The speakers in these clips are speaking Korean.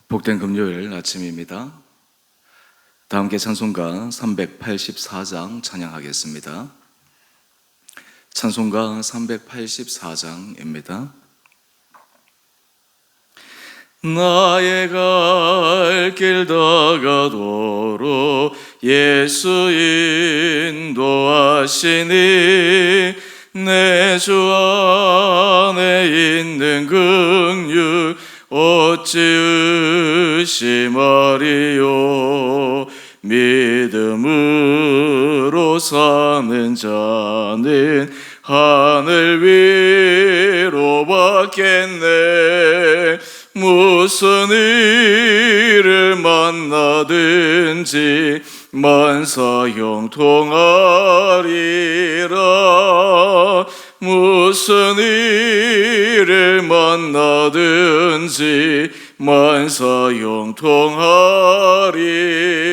복된 금요일 아침입니다. 다 함께 찬송가 384장 찬양하겠습니다. 찬송가 384장입니다. 나의 갈 길 다가도록 예수 인도하시니 내 주 안에 있는 긍휼 어찌 의심하리요. 믿음으로 사는 자는 하늘 위로 받겠네. 무슨 일을 만나든지 만사 형통하리라. 무슨 일을 만나든지 만사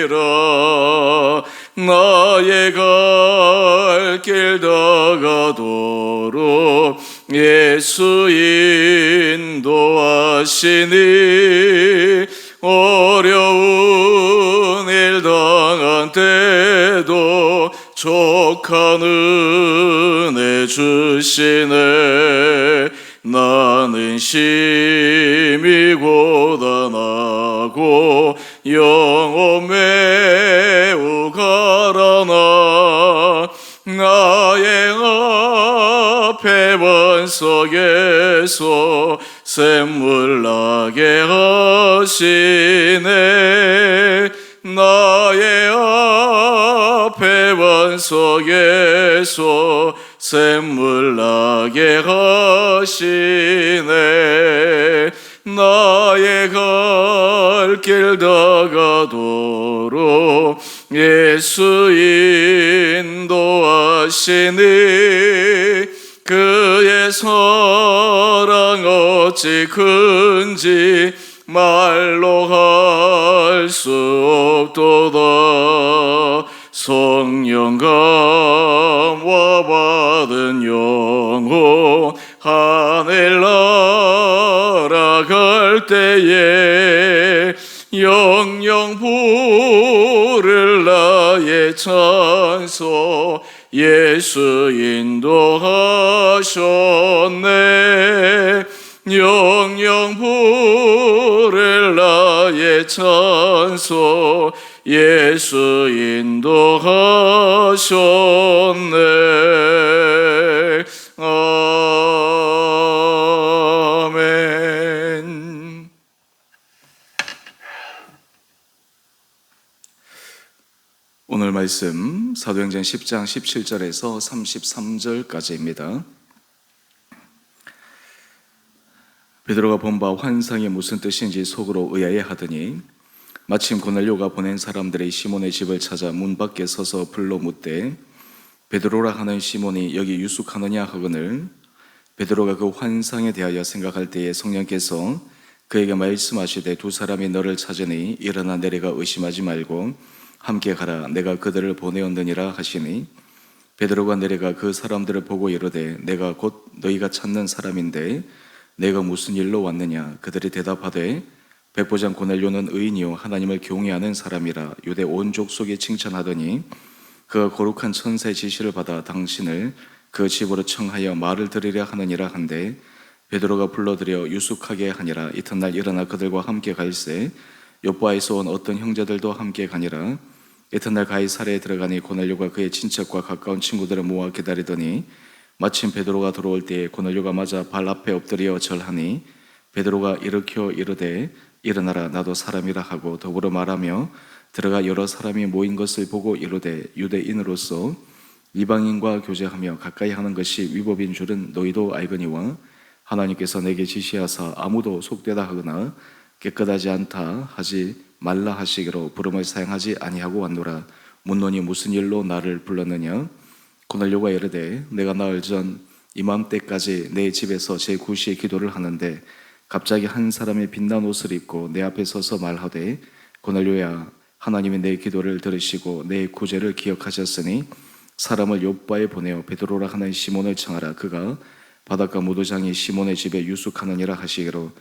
형통하리라. 나의 갈 길 다가도록 예수 인도하시니 어려운 일 당한 때도 족한 은혜 주시네. 나는 심히 고단하고 영혼 매우 가라나 나의 앞에 반석에서 샘물 나게 하시네. 나의 앞에 반석에서 샘물 나게 하시네. 나의 갈 길 다가도록 예수 인도하시니 그의 사랑 어찌 큰지 말로 할 수 없도다. 성령 감화 받은 영혼 하늘 날아갈 때에 영영 부를 나의 찬송 예수 인도하셨네. 영영 부를 나의 찬송 예수 인도하셨네. 아멘. 오늘 말씀 사도행전 10장 17절에서 33절까지입니다. 베드로가 본 바 환상이 무슨 뜻인지 속으로 의아해하더니 마침 고넬료가 보낸 사람들이 시몬의 집을 찾아 문 밖에 서서 불러 묻되 베드로라 하는 시몬이 여기 유숙하느냐 하거늘 베드로가 그 환상에 대하여 생각할 때에 성령께서 그에게 말씀하시되 두 사람이 너를 찾으니 일어나 내려가 의심하지 말고 함께 가라. 내가 그들을 보내었느니라 하시니 베드로가 내려가 그 사람들을 보고 이르되 내가 곧 너희가 찾는 사람인데 내가 무슨 일로 왔느냐. 그들이 대답하되 백부장 고넬료는 의인이요 하나님을 경외하는 사람이라 유대 온 족속이 칭찬하더니 그가 거룩한 천사의 지시를 받아 당신을 그 집으로 청하여 말을 들으려 하느니라 한데 베드로가 불러들여 유숙하게 하니라. 이튿날 일어나 그들과 함께 갈새 요바에서 온 어떤 형제들도 함께 가니라. 이튿날 가이사랴에 들어가니 고넬료가 그의 친척과 가까운 친구들을 모아 기다리더니 마침 베드로가 들어올 때에 고넬료가 맞아 발 앞에 엎드려 절하니 베드로가 일으켜 이르되 일어나라. 나도 사람이라 하고 더불어 말하며 들어가 여러 사람이 모인 것을 보고 이르되 유대인으로서 이방인과 교제하며 가까이 하는 것이 위법인 줄은 너희도 알거니와 하나님께서 내게 지시하사 아무도 속되다 하거나 깨끗하지 않다 하지 말라 하시기로 부름을 사용하지 아니하고 왔노라. 묻노니 무슨 일로 나를 불렀느냐. 고넬료가 이르되 내가 나흘 전 이맘때까지 내 집에서 제9시에 기도를 하는데 갑자기 한 사람이 빛난 옷을 입고 내 앞에 서서 말하되 고넬료야 하나님이 내 기도를 들으시고 내 구제를 기억하셨으니 사람을 욥바에 보내어 베드로라 하는 시몬을 청하라. 그가 바닷가 무도장이 시몬의 집에 유숙하느니라 하시기로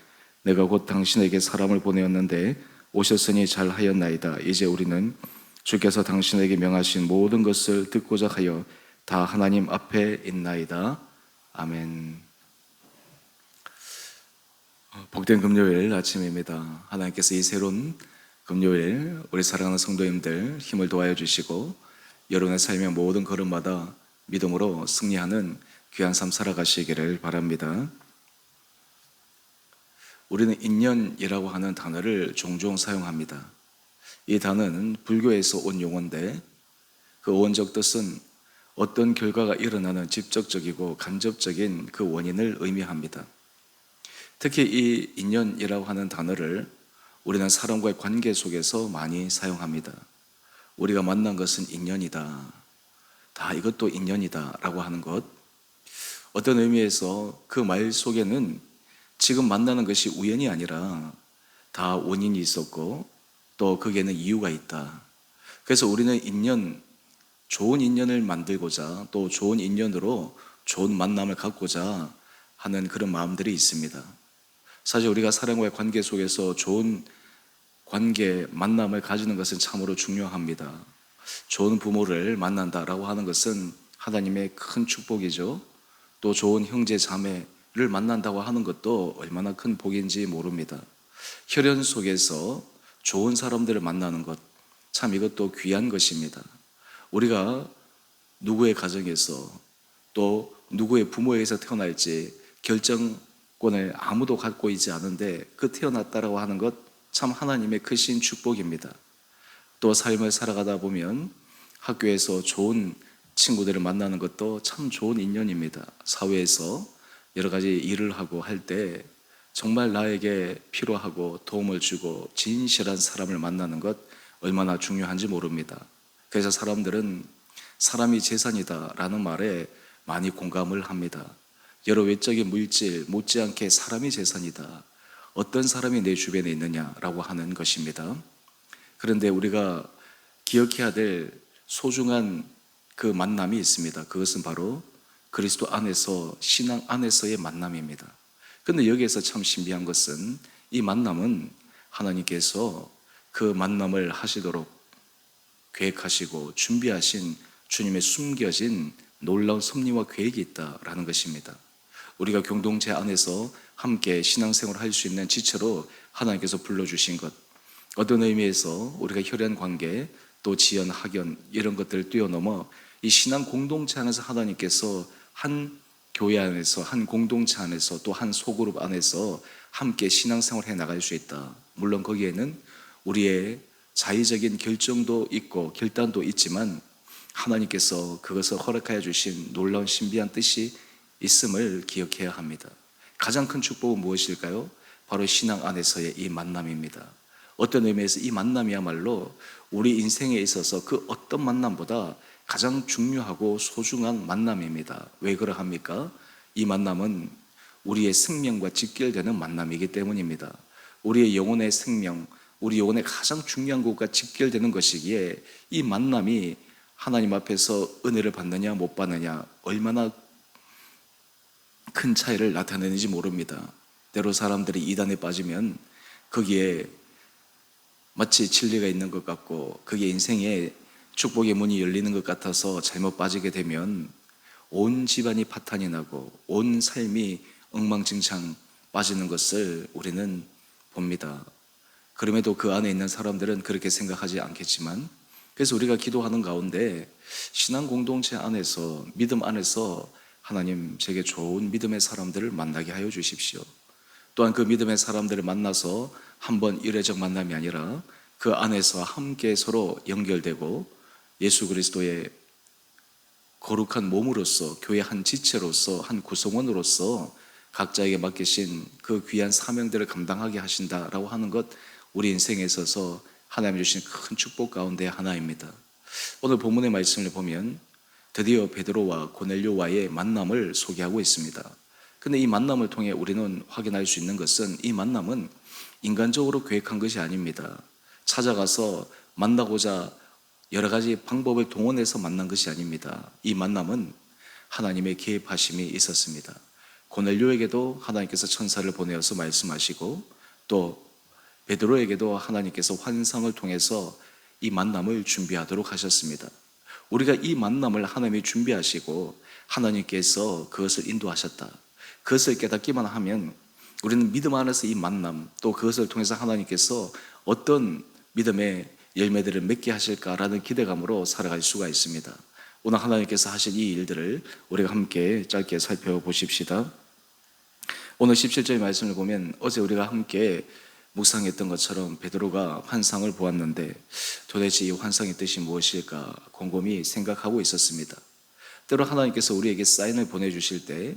내가 곧 당신에게 사람을 보내었는데 오셨으니 잘하였나이다. 이제 우리는 주께서 당신에게 명하신 모든 것을 듣고자 하여 다 하나님 앞에 있나이다. 아멘. 복된 금요일 아침입니다. 하나님께서 이 새로운 금요일 우리 사랑하는 성도님들 힘을 도와여 주시고 여러분의 삶의 모든 걸음마다 믿음으로 승리하는 귀한 삶 살아가시기를 바랍니다. 우리는 인연이라고 하는 단어를 종종 사용합니다. 이 단어는 불교에서 온 용어인데 그 원적 뜻은 어떤 결과가 일어나는 직접적이고 간접적인 그 원인을 의미합니다. 특히 이 인연이라고 하는 단어를 우리는 사람과의 관계 속에서 많이 사용합니다. 우리가 만난 것은 인연이다. 다 이것도 인연이다 라고 하는 것. 어떤 의미에서 그 말 속에는 지금 만나는 것이 우연이 아니라 다 원인이 있었고 또 거기에는 이유가 있다. 그래서 우리는 인연, 좋은 인연을 만들고자 또 좋은 인연으로 좋은 만남을 갖고자 하는 그런 마음들이 있습니다. 사실 우리가 사람과의 관계 속에서 좋은 관계, 만남을 가지는 것은 참으로 중요합니다. 좋은 부모를 만난다라고 하는 것은 하나님의 큰 축복이죠. 또 좋은 형제, 자매를 만난다고 하는 것도 얼마나 큰 복인지 모릅니다. 혈연 속에서 좋은 사람들을 만나는 것, 참 이것도 귀한 것입니다. 우리가 누구의 가정에서 또 누구의 부모에게서 태어날지 결정권을 아무도 갖고 있지 않은데 그 태어났다라고 하는 것 참 하나님의 크신 축복입니다. 또 삶을 살아가다 보면 학교에서 좋은 친구들을 만나는 것도 참 좋은 인연입니다. 사회에서 여러 가지 일을 하고 할 때 정말 나에게 필요하고 도움을 주고 진실한 사람을 만나는 것 얼마나 중요한지 모릅니다. 그래서 사람들은 사람이 재산이다 라는 말에 많이 공감을 합니다. 여러 외적인 물질 못지않게 사람이 재산이다. 어떤 사람이 내 주변에 있느냐라고 하는 것입니다. 그런데 우리가 기억해야 될 소중한 그 만남이 있습니다. 그것은 바로 그리스도 안에서, 신앙 안에서의 만남입니다. 그런데 여기에서 참 신비한 것은 이 만남은 하나님께서 그 만남을 하시도록 계획하시고 준비하신 주님의 숨겨진 놀라운 섭리와 계획이 있다라는 것입니다. 우리가 공동체 안에서 함께 신앙생활을 할 수 있는 지체로 하나님께서 불러주신 것, 어떤 의미에서 우리가 혈연 관계, 또 지연, 학연 이런 것들을 뛰어넘어 이 신앙 공동체 안에서 하나님께서 한 교회 안에서, 한 공동체 안에서, 또 한 소그룹 안에서 함께 신앙생활을 해 나갈 수 있다. 물론 거기에는 우리의 자의적인 결정도 있고 결단도 있지만 하나님께서 그것을 허락하여 주신 놀라운 신비한 뜻이 있음을 기억해야 합니다. 가장 큰 축복은 무엇일까요? 바로 신앙 안에서의 이 만남입니다. 어떤 의미에서 이 만남이야말로 우리 인생에 있어서 그 어떤 만남보다 가장 중요하고 소중한 만남입니다. 왜 그러합니까? 이 만남은 우리의 생명과 직결되는 만남이기 때문입니다. 우리의 영혼의 생명, 우리 영혼의 가장 중요한 것과 직결되는 것이기에 이 만남이 하나님 앞에서 은혜를 받느냐 못 받느냐 얼마나 큰 차이를 나타내는지 모릅니다. 때로 사람들이 이단에 빠지면 거기에 마치 진리가 있는 것 같고 거기에 인생의 축복의 문이 열리는 것 같아서 잘못 빠지게 되면 온 집안이 파탄이 나고 온 삶이 엉망진창 빠지는 것을 우리는 봅니다. 그럼에도 그 안에 있는 사람들은 그렇게 생각하지 않겠지만, 그래서 우리가 기도하는 가운데 신앙 공동체 안에서, 믿음 안에서 하나님 제게 좋은 믿음의 사람들을 만나게 하여 주십시오. 또한 그 믿음의 사람들을 만나서 한번 일회적 만남이 아니라 그 안에서 함께 서로 연결되고 예수 그리스도의 거룩한 몸으로서, 교회 한 지체로서, 한 구성원으로서 각자에게 맡기신 그 귀한 사명들을 감당하게 하신다라고 하는 것, 우리 인생에 있어서 하나님 주신 큰 축복 가운데 하나입니다. 오늘 본문의 말씀을 보면 드디어 베드로와 고넬료와의 만남을 소개하고 있습니다. 근데 이 만남을 통해 우리는 확인할 수 있는 것은 이 만남은 인간적으로 계획한 것이 아닙니다. 찾아가서 만나고자 여러 가지 방법을 동원해서 만난 것이 아닙니다. 이 만남은 하나님의 개입하심이 있었습니다. 고넬료에게도 하나님께서 천사를 보내어서 말씀하시고, 또 베드로에게도 하나님께서 환상을 통해서 이 만남을 준비하도록 하셨습니다. 우리가 이 만남을 하나님이 준비하시고 하나님께서 그것을 인도하셨다, 그것을 깨닫기만 하면 우리는 믿음 안에서 이 만남, 또 그것을 통해서 하나님께서 어떤 믿음의 열매들을 맺게 하실까라는 기대감으로 살아갈 수가 있습니다. 오늘 하나님께서 하신 이 일들을 우리가 함께 짧게 살펴보십시다. 오늘 17절의 말씀을 보면 어제 우리가 함께 묵상했던 것처럼 베드로가 환상을 보았는데 도대체 이 환상의 뜻이 무엇일까 곰곰이 생각하고 있었습니다. 때로 하나님께서 우리에게 사인을 보내주실 때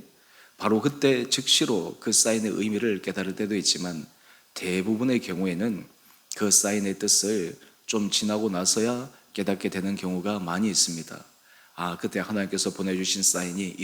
바로 그때 즉시로 그 사인의 의미를 깨달을 때도 있지만, 대부분의 경우에는 그 사인의 뜻을 좀 지나고 나서야 깨닫게 되는 경우가 많이 있습니다. 아, 그때 하나님께서 보내주신 사인이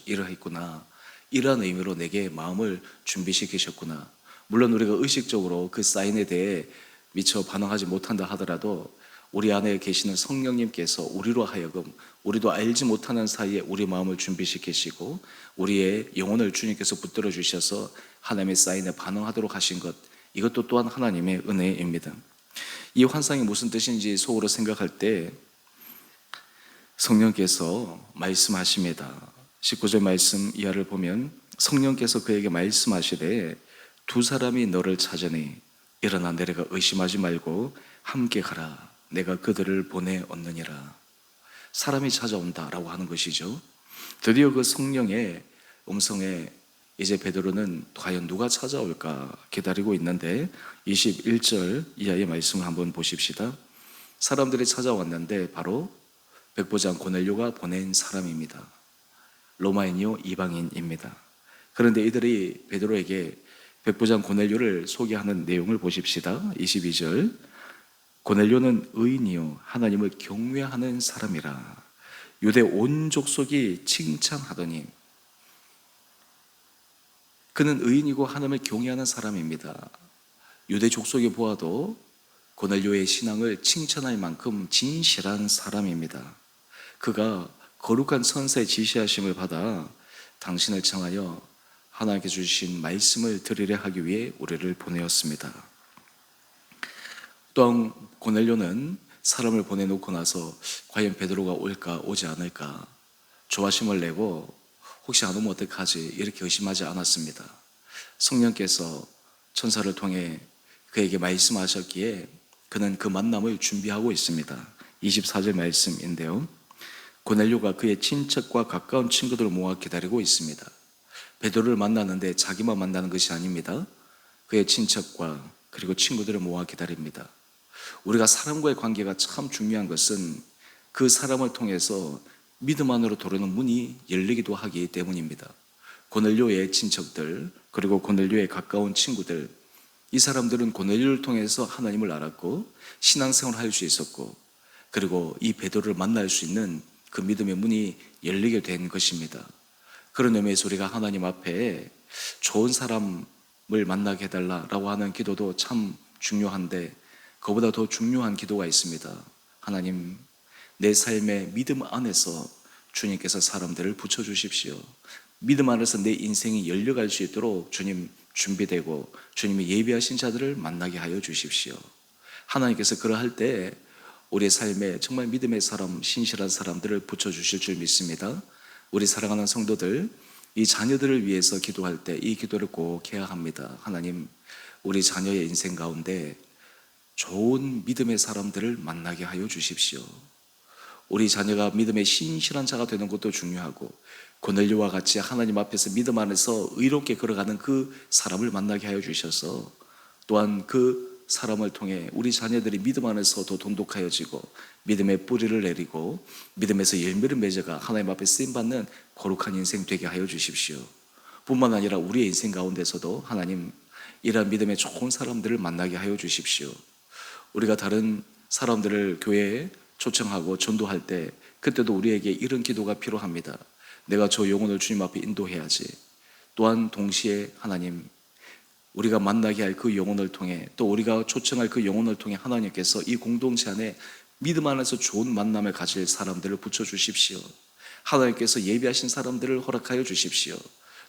이러했구나, 이러한 의미로 내게 마음을 준비시키셨구나. 물론 우리가 의식적으로 그 사인에 대해 미처 반응하지 못한다 하더라도 우리 안에 계시는 성령님께서 우리로 하여금 우리도 알지 못하는 사이에 우리 마음을 준비시키시고 우리의 영혼을 주님께서 붙들어 주셔서 하나님의 사인에 반응하도록 하신 것, 이것도 또한 하나님의 은혜입니다. 이 환상이 무슨 뜻인지 속으로 생각할 때 성령께서 말씀하십니다. 19절 말씀 이하를 보면 성령께서 그에게 말씀하시되 두 사람이 너를 찾으니 일어나 내려가 의심하지 말고 함께 가라. 내가 그들을 보내 얻느니라. 사람이 찾아온다라고 하는 것이죠. 드디어 그 성령의 음성에 이제 베드로는 과연 누가 찾아올까 기다리고 있는데 21절 이하의 말씀을 한번 보십시다. 사람들이 찾아왔는데 바로 백보장 고넬료가 보낸 사람입니다. 로마인이요 이방인입니다. 그런데 이들이 베드로에게 백부장 고넬료를 소개하는 내용을 보십시다. 22절 고넬료는 의인이요 하나님을 경외하는 사람이라 유대 온 족속이 칭찬하더니, 그는 의인이고 하나님을 경외하는 사람입니다. 유대 족속이 보아도 고넬료의 신앙을 칭찬할 만큼 진실한 사람입니다. 그가 거룩한 천사의 지시하심을 받아 당신을 청하여 하나님께 주신 말씀을 들으려 하기 위해 우리를 보내었습니다. 또한 고넬료는 사람을 보내놓고 나서 과연 베드로가 올까 오지 않을까 조바심을 내고 혹시 안 오면 어떡하지 이렇게 의심하지 않았습니다. 성령께서 천사를 통해 그에게 말씀하셨기에 그는 그 만남을 준비하고 있습니다. 24절 말씀인데요, 고넬료가 그의 친척과 가까운 친구들을 모아 기다리고 있습니다. 베드로를 만나는데 자기만 만나는 것이 아닙니다. 그의 친척과 그리고 친구들을 모아 기다립니다. 우리가 사람과의 관계가 참 중요한 것은 그 사람을 통해서 믿음 안으로 들어오는 문이 열리기도 하기 때문입니다. 고넬료의 친척들 그리고 고넬료의 가까운 친구들, 이 사람들은 고넬료를 통해서 하나님을 알았고 신앙생활을 할 수 있었고, 그리고 이 베드로를 만날 수 있는 그 믿음의 문이 열리게 된 것입니다. 그런 의미에서 우리가 하나님 앞에 좋은 사람을 만나게 해달라고 하는 기도도 참 중요한데, 그보다 더 중요한 기도가 있습니다. 하나님, 내 삶의 믿음 안에서 주님께서 사람들을 붙여주십시오. 믿음 안에서 내 인생이 열려갈 수 있도록 주님 준비되고 주님이 예비하신 자들을 만나게 하여 주십시오. 하나님께서 그러할 때 우리의 삶에 정말 믿음의 사람, 신실한 사람들을 붙여주실 줄 믿습니다. 우리 사랑하는 성도들, 이 자녀들을 위해서 기도할 때 이 기도를 꼭 해야 합니다. 하나님, 우리 자녀의 인생 가운데 좋은 믿음의 사람들을 만나게 하여 주십시오. 우리 자녀가 믿음의 신실한 자가 되는 것도 중요하고, 고넬료와 같이 하나님 앞에서 믿음 안에서 의롭게 걸어가는 그 사람을 만나게 하여 주셔서 또한 그 사람을 통해 우리 자녀들이 믿음 안에서 더 돈독하여지고 믿음의 뿌리를 내리고 믿음에서 열매를 맺어가 하나님 앞에 쓰임받는 거룩한 인생 되게 하여 주십시오. 뿐만 아니라 우리의 인생 가운데서도 하나님, 이러한 믿음의 좋은 사람들을 만나게 하여 주십시오. 우리가 다른 사람들을 교회에 초청하고 전도할 때 그때도 우리에게 이런 기도가 필요합니다. 내가 저 영혼을 주님 앞에 인도해야지. 또한 동시에 하나님, 우리가 만나게 할 그 영혼을 통해 또 우리가 초청할 그 영혼을 통해 하나님께서 이 공동체 안에 믿음 안에서 좋은 만남을 가질 사람들을 붙여주십시오. 하나님께서 예비하신 사람들을 허락하여 주십시오.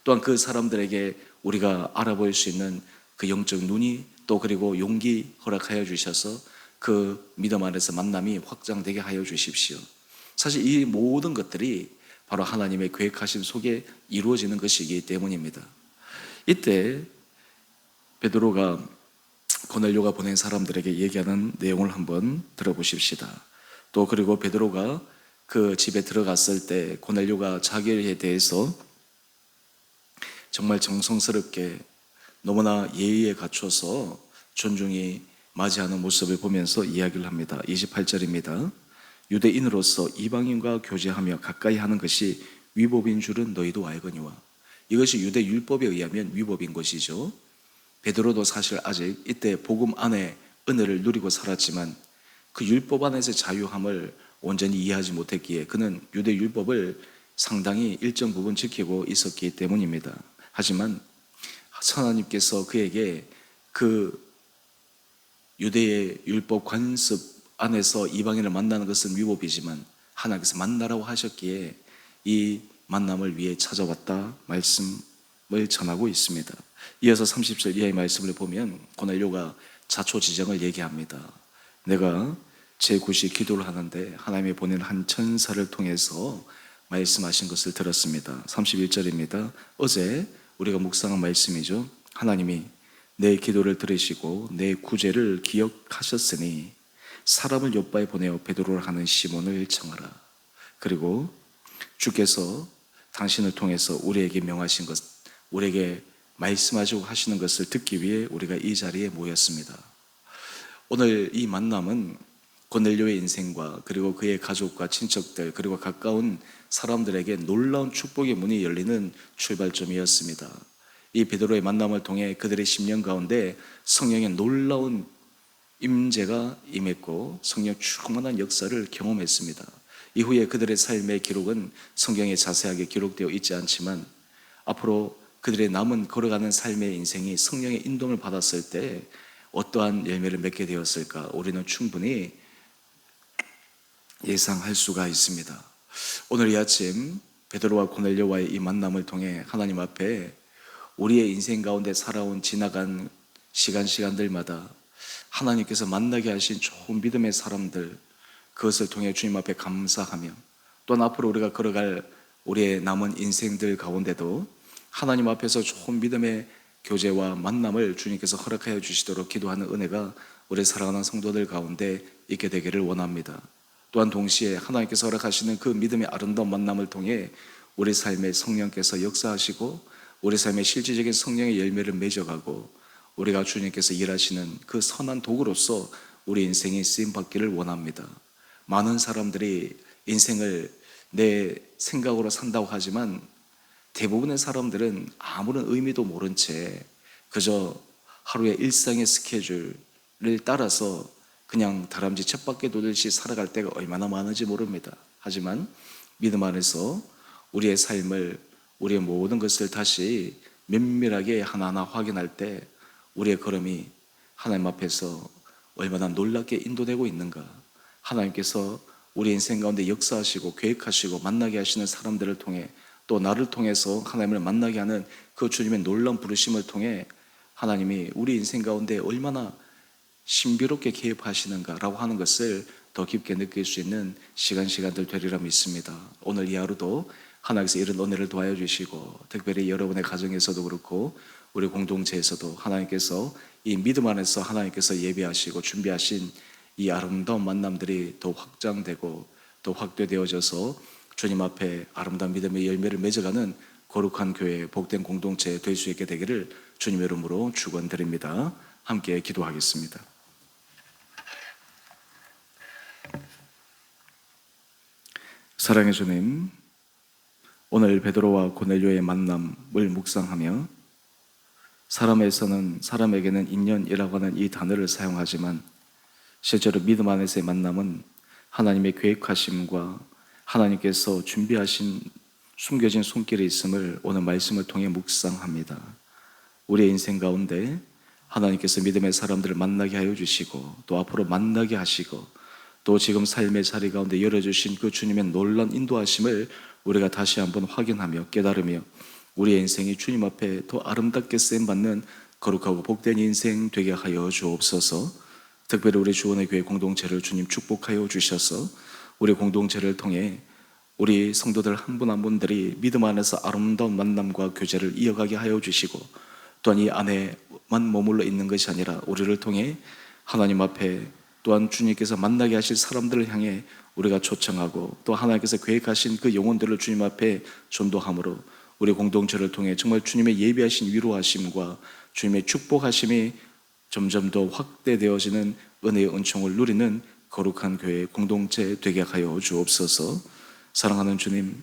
또한 그 사람들에게 우리가 알아볼 수 있는 그 영적 눈이 또 그리고 용기 허락하여 주셔서 그 믿음 안에서 만남이 확장되게 하여 주십시오. 사실 이 모든 것들이 바로 하나님의 계획하심 속에 이루어지는 것이기 때문입니다. 이때 베드로가 고넬료가 보낸 사람들에게 얘기하는 내용을 한번 들어보십시다. 또 그리고 베드로가 그 집에 들어갔을 때 고넬료가 자기에 대해서 정말 정성스럽게 너무나 예의에 갖춰서 존중히 맞이하는 모습을 보면서 이야기를 합니다. 28절입니다. 유대인으로서 이방인과 교제하며 가까이 하는 것이 위법인 줄은 너희도 알거니와. 이것이 유대 율법에 의하면 위법인 것이죠. 베드로도 사실 아직 이때 복음 안에 은혜를 누리고 살았지만 그 율법 안에서의 자유함을 온전히 이해하지 못했기에 그는 유대 율법을 상당히 일정 부분 지키고 있었기 때문입니다. 하지만 하나님께서 그에게 그 유대의 율법 관습 안에서 이방인을 만나는 것은 위법이지만 하나님께서 만나라고 하셨기에 이 만남을 위해 찾아왔다 말씀을 전하고 있습니다. 이어서 30절 이하의 말씀을 보면 고넬료가 자초지정을 얘기합니다. 내가 제9시 기도를 하는데 하나님이 보낸 한 천사를 통해서 말씀하신 것을 들었습니다. 31절입니다. 어제 우리가 묵상한 말씀이죠. 하나님이 내 기도를 들으시고 내 구제를 기억하셨으니 사람을 요바에 보내어 베드로를 하는 시몬을 청하라. 그리고 주께서 당신을 통해서 우리에게 명하신 것, 우리에게 말씀하시고 하시는 것을 듣기 위해 우리가 이 자리에 모였습니다. 오늘 이 만남은 고넬료의 인생과 그리고 그의 가족과 친척들 그리고 가까운 사람들에게 놀라운 축복의 문이 열리는 출발점이었습니다. 이 베드로의 만남을 통해 그들의 심령 가운데 성령의 놀라운 임재가 임했고 성령 충만한 역사를 경험했습니다. 이후에 그들의 삶의 기록은 성경에 자세하게 기록되어 있지 않지만 앞으로 그들의 남은 걸어가는 삶의 인생이 성령의 인도를 받았을 때 어떠한 열매를 맺게 되었을까 우리는 충분히 예상할 수가 있습니다. 오늘 이 아침 베드로와 고넬료와의 이 만남을 통해 하나님 앞에 우리의 인생 가운데 살아온 지나간 시간들마다 하나님께서 만나게 하신 좋은 믿음의 사람들 그것을 통해 주님 앞에 감사하며 또한 앞으로 우리가 걸어갈 우리의 남은 인생들 가운데도 하나님 앞에서 좋은 믿음의 교제와 만남을 주님께서 허락하여 주시도록 기도하는 은혜가 우리 사랑하는 성도들 가운데 있게 되기를 원합니다. 또한 동시에 하나님께서 허락하시는 그 믿음의 아름다운 만남을 통해 우리 삶에 성령께서 역사하시고 우리 삶의 실질적인 성령의 열매를 맺어가고 우리가 주님께서 일하시는 그 선한 도구로서 우리 인생이 쓰임받기를 원합니다. 많은 사람들이 인생을 내 생각으로 산다고 하지만 대부분의 사람들은 아무런 의미도 모른 채 그저 하루의 일상의 스케줄을 따라서 그냥 다람쥐 쳇바퀴 돌듯이 살아갈 때가 얼마나 많은지 모릅니다. 하지만 믿음 안에서 우리의 삶을 우리의 모든 것을 다시 면밀하게 하나하나 확인할 때 우리의 걸음이 하나님 앞에서 얼마나 놀랍게 인도되고 있는가, 하나님께서 우리 인생 가운데 역사하시고 계획하시고 만나게 하시는 사람들을 통해 또 나를 통해서 하나님을 만나게 하는 그 주님의 놀라운 부르심을 통해 하나님이 우리 인생 가운데 얼마나 신비롭게 개입하시는가라고 하는 것을 더 깊게 느낄 수 있는 시간들 되리라 믿습니다. 오늘 이 하루도 하나님께서 이런 은혜를 도와여 주시고 특별히 여러분의 가정에서도 그렇고 우리 공동체에서도 하나님께서 이 믿음 안에서 하나님께서 예비하시고 준비하신 이 아름다운 만남들이 더 확장되고 더 확대되어져서 주님 앞에 아름다운 믿음의 열매를 맺어가는 거룩한 교회, 복된 공동체 될 수 있게 되기를 주님의 이름으로 축원드립니다. 함께 기도하겠습니다. 사랑의 주님, 오늘 베드로와 고넬료의 만남을 묵상하며 사람에게는 인연이라고 하는 이 단어를 사용하지만 실제로 믿음 안에서의 만남은 하나님의 계획하심과 하나님께서 준비하신 숨겨진 손길이 있음을 오늘 말씀을 통해 묵상합니다. 우리의 인생 가운데 하나님께서 믿음의 사람들을 만나게 하여 주시고 또 앞으로 만나게 하시고 또 지금 삶의 자리 가운데 열어주신 그 주님의 놀라운 인도하심을 우리가 다시 한번 확인하며 깨달으며 우리의 인생이 주님 앞에 더 아름답게 쓰임받는 거룩하고 복된 인생 되게 하여 주옵소서. 특별히 우리 주원의 교회 공동체를 주님 축복하여 주셔서 우리 공동체를 통해 우리 성도들 한 분 한 분들이 믿음 안에서 아름다운 만남과 교제를 이어가게 하여 주시고, 또한 이 안에만 머물러 있는 것이 아니라 우리를 통해 하나님 앞에 또한 주님께서 만나게 하실 사람들을 향해 우리가 초청하고, 또 하나님께서 계획하신 그 영혼들을 주님 앞에 전도함으로 우리 공동체를 통해 정말 주님의 예비하신 위로하심과 주님의 축복하심이 점점 더 확대되어지는 은혜의 은총을 누리는 거룩한 교회 공동체 되게 하여 주옵소서. 사랑하는 주님,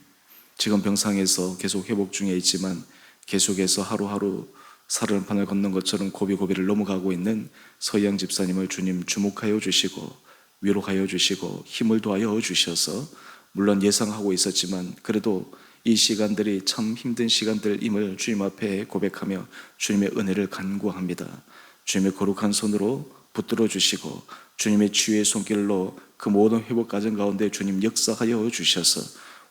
지금 병상에서 계속 회복 중에 있지만 계속해서 하루하루 살얼음판을 걷는 것처럼 고비고비를 넘어가고 있는 서희양 집사님을 주님 주목하여 주시고 위로하여 주시고 힘을 더하여 주셔서, 물론 예상하고 있었지만 그래도 이 시간들이 참 힘든 시간들임을 주님 앞에 고백하며 주님의 은혜를 간구합니다. 주님의 거룩한 손으로 붙들어 주시고 주님의 치유의 손길로 그 모든 회복 과정 가운데 주님 역사하여 주셔서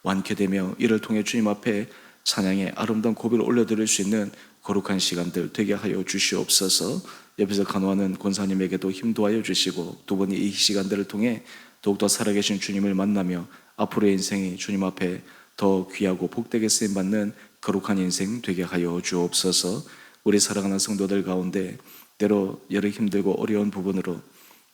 완쾌되며 이를 통해 주님 앞에 찬양의 아름다운 고비를 올려드릴 수 있는 거룩한 시간들 되게 하여 주시옵소서. 옆에서 간호하는 권사님에게도 힘도하여 주시고 두 분이 이 시간들을 통해 더욱더 살아계신 주님을 만나며 앞으로의 인생이 주님 앞에 더 귀하고 복되게 쓰임받는 거룩한 인생 되게 하여 주옵소서. 우리 사랑하는 성도들 가운데 때로 여러 힘들고 어려운 부분으로,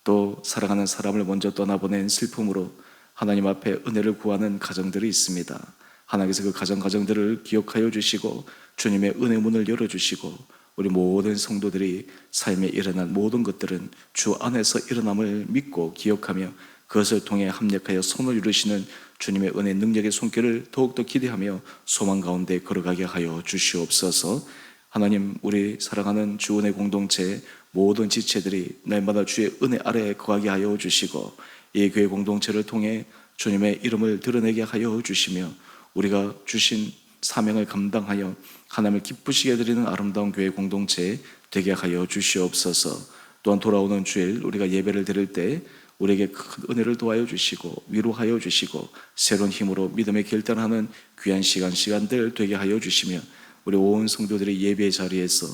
또 사랑하는 사람을 먼저 떠나보낸 슬픔으로 하나님 앞에 은혜를 구하는 가정들이 있습니다. 하나님께서 그 가정들을 기억하여 주시고 주님의 은혜 문을 열어주시고 우리 모든 성도들이 삶에 일어난 모든 것들은 주 안에서 일어남을 믿고 기억하며 그것을 통해 합력하여 손을 이루시는 주님의 은혜 능력의 손길을 더욱더 기대하며 소망 가운데 걸어가게 하여 주시옵소서. 하나님, 우리 사랑하는 주은혜 공동체 모든 지체들이 날마다 주의 은혜 아래에 거하게 하여 주시고 이 교회 공동체를 통해 주님의 이름을 드러내게 하여 주시며 우리가 주신 사명을 감당하여 하나님을 기쁘시게 드리는 아름다운 교회 공동체 되게 하여 주시옵소서. 또한 돌아오는 주일 우리가 예배를 드릴 때 우리에게 큰 은혜를 도와여 주시고 위로하여 주시고 새로운 힘으로 믿음의 결단하는 귀한 시간들 되게 하여 주시며 우리 온 성도들의 예배의 자리에서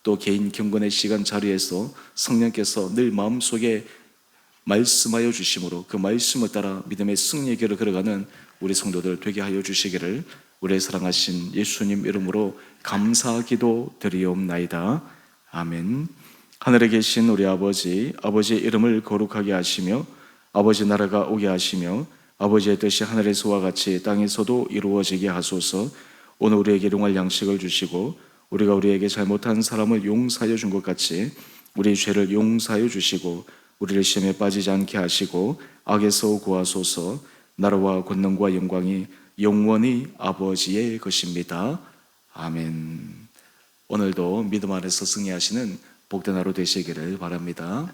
또 개인 경건의 시간 자리에서 성령께서 늘 마음속에 말씀하여 주심으로 그 말씀을 따라 믿음의 승리의 길을 걸어가는 우리 성도들 되게 하여 주시기를 우리의 사랑하신 예수님 이름으로 감사기도 드리옵나이다. 아멘. 하늘에 계신 우리 아버지, 아버지의 이름을 거룩하게 하시며 아버지 나라가 오게 하시며 아버지의 뜻이 하늘에서와 같이 땅에서도 이루어지게 하소서. 오늘 우리에게 일용할 양식을 주시고 우리가 우리에게 잘못한 사람을 용서하여 준 것 같이 우리 죄를 용서하여 주시고 우리를 시험에 빠지지 않게 하시고 악에서 구하소서. 나라와 권능과 영광이 영원히 아버지의 것입니다. 아멘. 오늘도 믿음 안에서 승리하시는 복된 하루 되시기를 바랍니다.